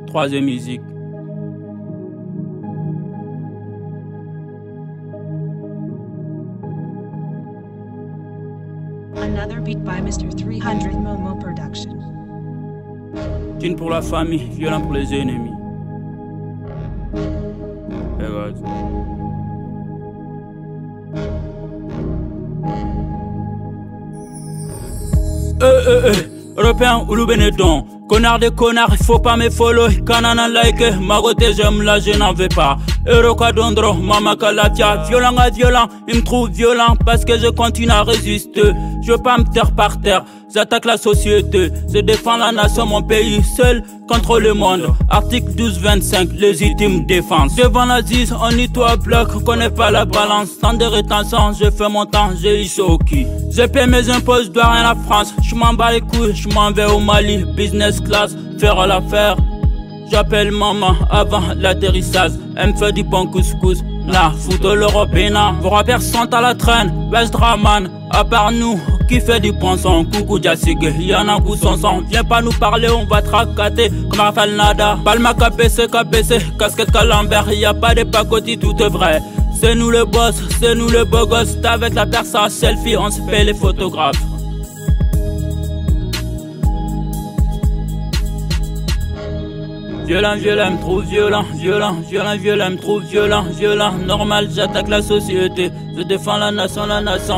Troisième musique. Another beat by Mr. 300 Momo Production. Tune pour la famille, violent pour les ennemis. Regarde. Européen ou le Benetton. Connard de connard, il faut pas me follow. Canana like, magoté j'aime là, je n'en veux pas. Euroka Dondro, Mama Kalatia. Violent à violent, il me trouve violent parce que je continue à résister. Je veux pas me taire par terre, j'attaque la société. Je défends la nation, mon pays, seul contre le monde. Article 12-25, légitime défense. Devant la 10, on y toi bloc, on connaît pas la balance. Sans de rétention, je fais mon temps, j'ai eu Soki. Je paie mes impôts, je dois rien à la France. Je m'en bats les couilles, je m'en vais au Mali. Business class, faire l'affaire. J'appelle maman avant l'atterrissage. Elle me fait du bon couscous. Nah, photo l'européen. Vos rappeurs sont à la traîne. West Draman, à part nous, qui fait du ponçon. Coucou Jassigue, y'en a coup son son. Viens pas nous parler, on va tracater comme Rafael Nada. Palma KPC, casquette Calambert. Y'a pas de pacotille, tout est vrai. C'est nous le boss, c'est nous le beau gosse. T'es avec la personne selfie, on se fait les photographes. Violent, violent, me trouve violent, violent, violent, violent, me trouve violent, violent. Normal, j'attaque la société. Je défends la nation,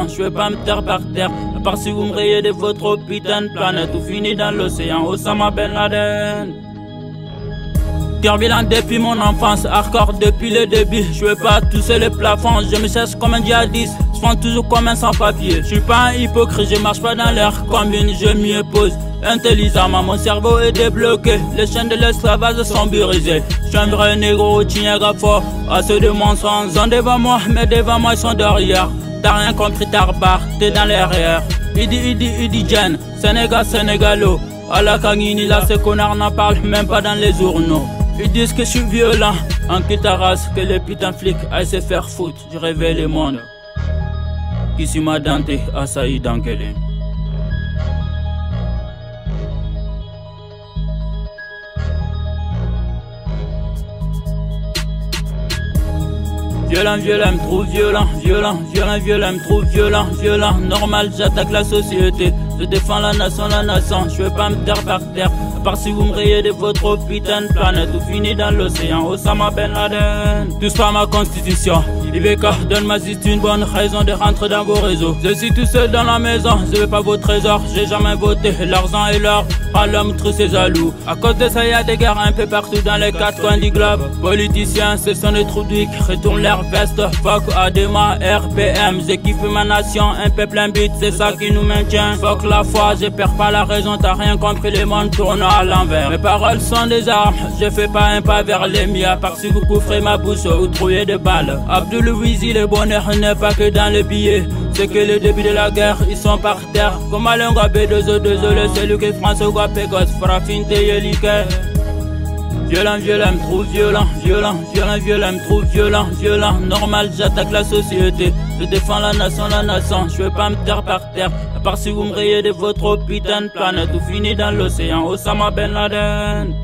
je vais pas me taire par terre. À part si vous me rayez de votre putain de planète. Tout finit dans l'océan, Osama Ben Laden. Cœur violent depuis mon enfance, hardcore depuis le début. Je veux pas tousser les plafonds, je me cherche comme un djihadiste. Je prends toujours comme un sans-papier. Je suis pas un hypocrite, je marche pas dans l'air combine, je m'y oppose. Intelligemment, mon cerveau est débloqué. Les chaînes de l'esclavage sont brisées. Je suis un vrai négro, t'ignègre fort. À ceux de mon sang, ils sont devant moi, mais devant moi ils sont derrière. T'as rien compris, tarbar, t'es dans l'arrière. Idi Jen, Sénégal, Sénégalo. À la Kangini, là, ces connards n'en parlent même pas dans les journaux. Ils disent que je suis violent, en race, que les putains flics aillent se faire foutre. Je réveille le monde. Qui s'y m'a denté, assailli dans Kelly. Violent, violent, me trouve violent, violent, violent, violent, me trouve violent, violent. Normal, j'attaque la société. Je défends la nation, je veux pas me taire par terre. À part si vous me rayez de votre putain de planète. Tout finit dans l'océan, Osama Ben Laden. Tout ça ma constitution. Ibeka, donne-moi juste une bonne raison de rentrer dans vos réseaux. Je suis tout seul dans la maison, je veux pas vos trésors. J'ai jamais voté, l'argent est l'or. À l'homme trop c'est jaloux. À cause de ça y'a des guerres un peu partout dans les quatre coins du globe. Politiciens, ce sont des trous d'huile, retournent leur veste. Fuck Adema, RPM, j'ai kiffé ma nation. Un peuple, un but, c'est ça qui nous maintient. Fuck la foi, je perds pas la raison. T'as rien compris, les mondes tournent à l'envers. Mes paroles sont des armes, je fais pas un pas vers les miens. Parce que vous couvrez ma bouche ou trouillez des balles. Abdul Wizi, le bonheur n'est pas que dans les billets. C'est que le début de la guerre, ils sont par terre. Comme Alain Gabé, désolé, c'est lui qui François Gapegos, Farafine Teyelike. Violent, violent, me trouve violent, violent, violent, violent, me trouve violent, violent. Normal, j'attaque la société. Je défends la nation, je veux pas me taire par terre. À part si vous me rayez de votre putain de planète. Tout finit dans l'océan, Osama Ben Laden.